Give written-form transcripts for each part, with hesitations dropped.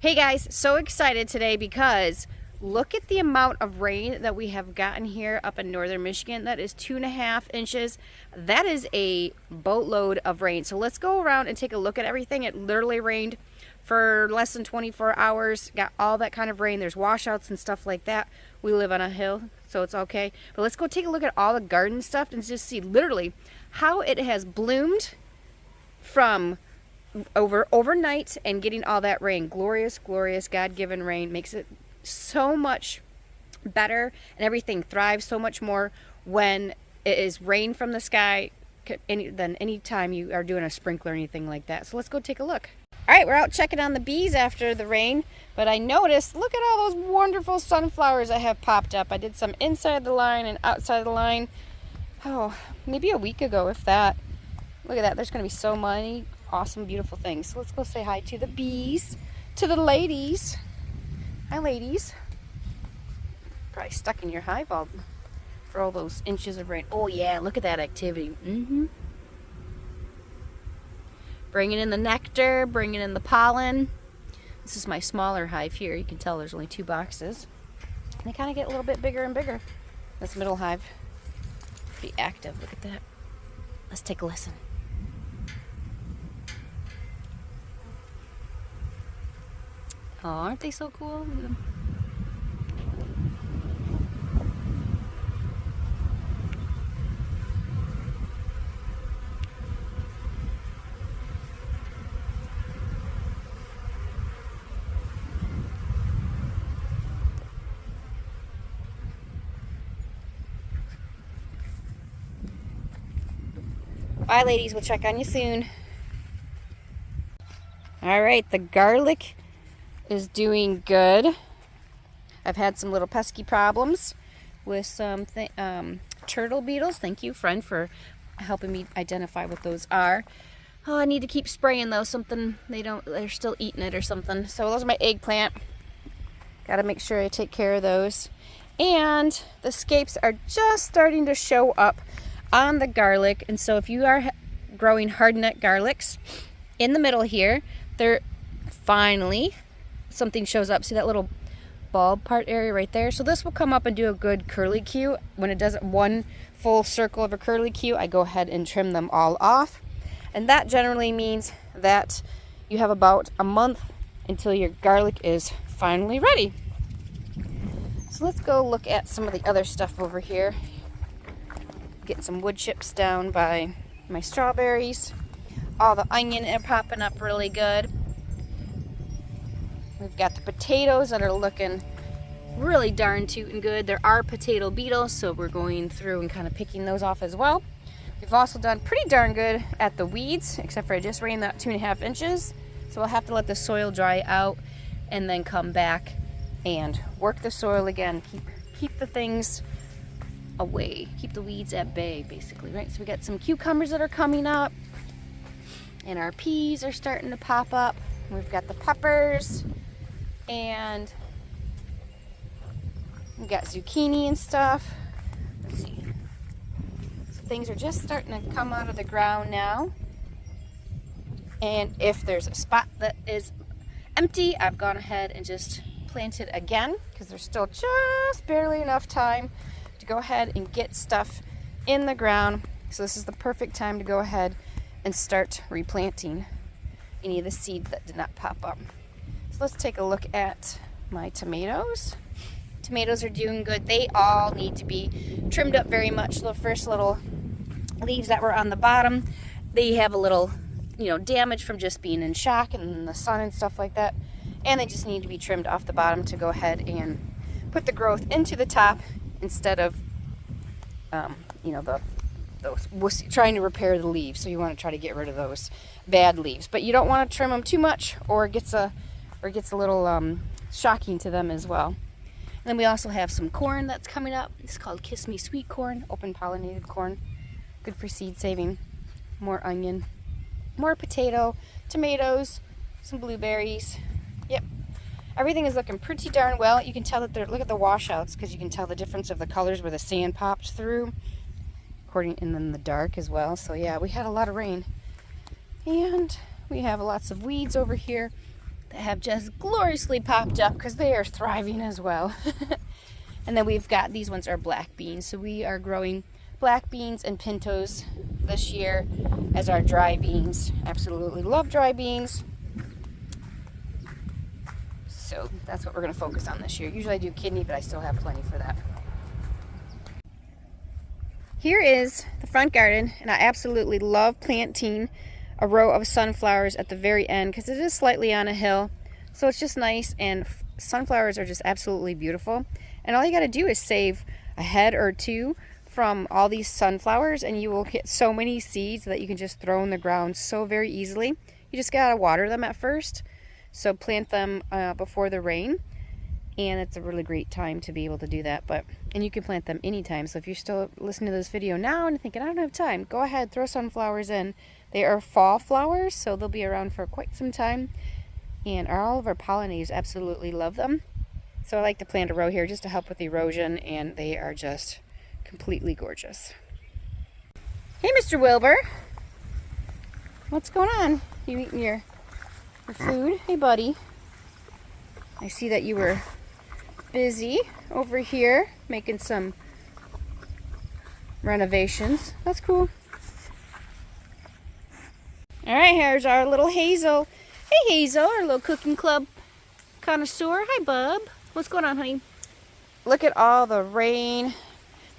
Hey guys, so excited today because look at the amount of rain that we have gotten here up in northern Michigan. That is 2.5 inches. That is a boatload of rain. So let's go around and take a look at everything. It literally rained for less than 24 hours. Got all that kind of rain. There's washouts and stuff like that. We live on a hill, so it's okay. But let's go take a look at all the garden stuff and just see literally how it has bloomed from overnight and getting all that rain. Glorious, glorious, God-given rain makes it so much better, and everything thrives so much more when it is rain from the sky than any time you are doing a sprinkler or anything like that. So let's go take a look. All right, we're out checking on the bees after the rain, but I noticed, look at all those wonderful sunflowers that have popped up. I did some inside the line and outside the line, maybe a week ago, if that. Look at that, there's gonna be so many awesome, beautiful things. So let's go say hi to the bees, to the ladies. Hi, ladies. Probably stuck in your hive all for all those inches of rain. Oh yeah, look at that activity. Bringing in the nectar, bringing in the pollen. This is my smaller hive here. You can tell there's only 2 boxes. And they kind of get a little bit bigger and bigger. This middle hive, be active. Look at that. Let's take a listen. Oh, aren't they so cool? Look at them. Bye, ladies. We'll check on you soon. All right, the garlic is doing good. I've had some little pesky problems with some turtle beetles. Thank you, friend, for helping me identify what those are. Oh, I need to keep spraying though. They're still eating it or something. So those are my eggplant. Got to make sure I take care of those. And the scapes are just starting to show up on the garlic. And so if you are growing hardneck garlics in the middle here, they're finally something shows up. See that little bulb part area right there? So this will come up and do a good curly Q. When it does one full circle of a curly Q, I go ahead and trim them all off. And that generally means that you have about a month until your garlic is finally ready. So let's go look at some of the other stuff over here. Getting some wood chips down by my strawberries. All the onion are popping up really good. We've got the potatoes that are looking really darn tootin' good. There are potato beetles, so we're going through and kind of picking those off as well. We've also done pretty darn good at the weeds, except for I just rained that 2.5 inches. So we'll have to let the soil dry out and then come back and work the soil again. Keep the things away. Keep the weeds at bay, basically, right? So we got some cucumbers that are coming up, and our peas are starting to pop up. We've got the peppers, and we got zucchini and stuff. Let's see. So things are just starting to come out of the ground now. And if there's a spot that is empty, I've gone ahead and just planted again, because there's still just barely enough time to go ahead and get stuff in the ground. So this is the perfect time to go ahead and start replanting any of the seeds that did not pop up. So let's take a look at my tomatoes. Tomatoes are doing good. They all need to be trimmed up very much. The first little leaves that were on the bottom, they have a little, damage from just being in shock and the sun and stuff like that. And they just need to be trimmed off the bottom to go ahead and put the growth into the top instead of, trying to repair the leaves. So you want to try to get rid of those bad leaves, but you don't want to trim them too much, or it gets a little shocking to them as well. And then we also have some corn that's coming up. It's called Kiss Me Sweet Corn, open pollinated corn, good for seed saving. More onion, more potato, tomatoes, some blueberries. Yep, everything is looking pretty darn well. You can tell that look at the washouts, because you can tell the difference of the colors where the sand popped through, and then the dark as well. So yeah, we had a lot of rain. And we have lots of weeds over here. that have just gloriously popped up because they are thriving as well. And then we've got, these ones are black beans. So we are growing black beans and pintos this year as our dry beans. Absolutely love dry beans. So that's what we're going to focus on this year. Usually I do kidney, but I still have plenty for that. Here is the front garden, and I absolutely love planting a row of sunflowers at the very end because it is slightly on a hill. So it's just nice, and sunflowers are just absolutely beautiful. And all you got to do is save a head or two from all these sunflowers, and you will get so many seeds that you can just throw in the ground so very easily. You just got to water them at first. So plant them before the rain, and it's a really great time to be able to do that. And you can plant them anytime. So if you're still listening to this video now and thinking, I don't have time, go ahead, throw sunflowers in. They are fall flowers, so they'll be around for quite some time. And all of our pollinators absolutely love them. So I like to plant a row here just to help with erosion, and they are just completely gorgeous. Hey, Mr. Wilbur. What's going on? You eating your food? Hey, buddy. I see that you were busy over here making some renovations. That's cool. All right, here's our little Hazel. Hey, Hazel, our little cooking club connoisseur. Hi, bub. What's going on, honey? Look at all the rain.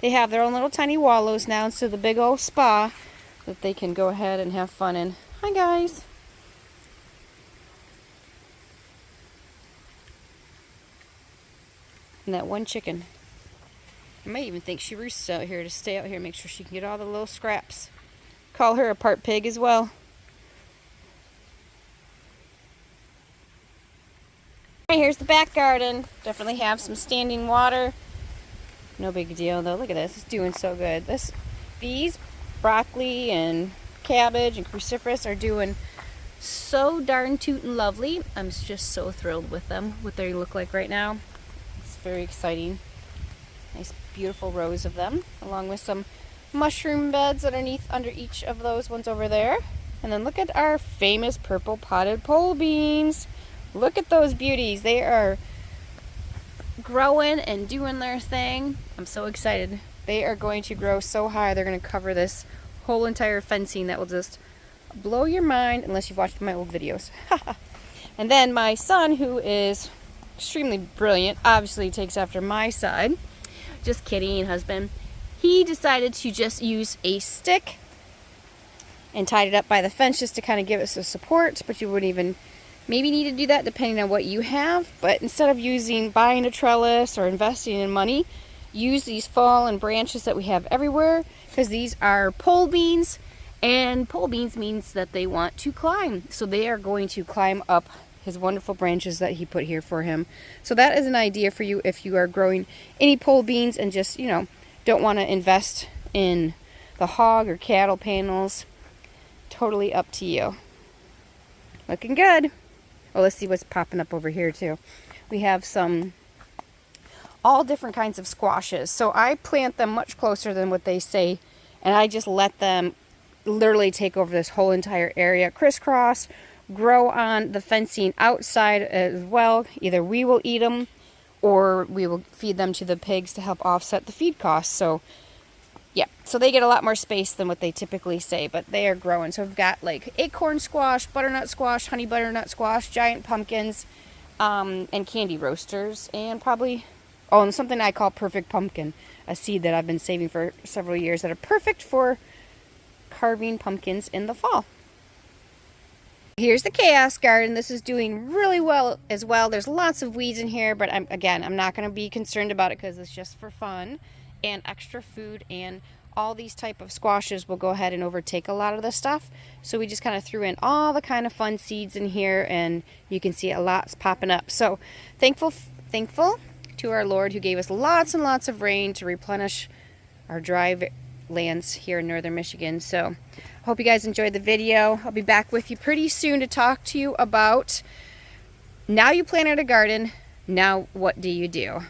They have their own little tiny wallows now instead of the big old spa that they can go ahead and have fun in. Hi, guys. And that one chicken. I might even think she roosts out here to stay out here and make sure she can get all the little scraps. Call her a part pig as well. Right, here's the back garden. Definitely have some standing water. No big deal though. Look at this. It's doing so good. These broccoli and cabbage and cruciferous are doing so darn tootin' lovely. I'm just so thrilled with them, what they look like right now. It's very exciting. Nice beautiful rows of them, along with some mushroom beds underneath under each of those ones over there. And then look at our famous purple potted pole beans. Look at those beauties. They are growing and doing their thing. I'm so excited. They are going to grow so high, they're going to cover this whole entire fencing that will just blow your mind unless you've watched my old videos. And then my son, who is extremely brilliant, obviously takes after my side. Just kidding, husband. He decided to just use a stick and tied it up by the fence just to kind of give it some support, but you wouldn't even maybe need to do that depending on what you have. But instead of buying a trellis or investing in money, use these fallen branches that we have everywhere, because these are pole beans, and pole beans means that they want to climb. So they are going to climb up his wonderful branches that he put here for him. So that is an idea for you if you are growing any pole beans and just, you know, don't want to invest in the hog or cattle panels. Totally up to you. Looking good. Oh, let's see what's popping up over here too. We have all different kinds of squashes. So I plant them much closer than what they say, and I just let them literally take over this whole entire area, crisscross, grow on the fencing outside as well. Either we will eat them or we will feed them to the pigs to help offset the feed costs. So yeah, so they get a lot more space than what they typically say, but they are growing. So we've got like acorn squash, butternut squash, honey butternut squash, giant pumpkins, and candy roasters, and probably, and something I call perfect pumpkin, a seed that I've been saving for several years that are perfect for carving pumpkins in the fall. Here's the chaos garden. This is doing really well as well. There's lots of weeds in here, but I'm not going to be concerned about it because it's just for fun and extra food, and all these type of squashes will go ahead and overtake a lot of the stuff. So we just kind of threw in all the kind of fun seeds in here, and you can see a lot's popping up. So thankful to our Lord who gave us lots and lots of rain to replenish our dry lands here in northern Michigan. So I hope you guys enjoyed the video. I'll be back with you pretty soon to talk to you about, now you planted a garden, now what do you do?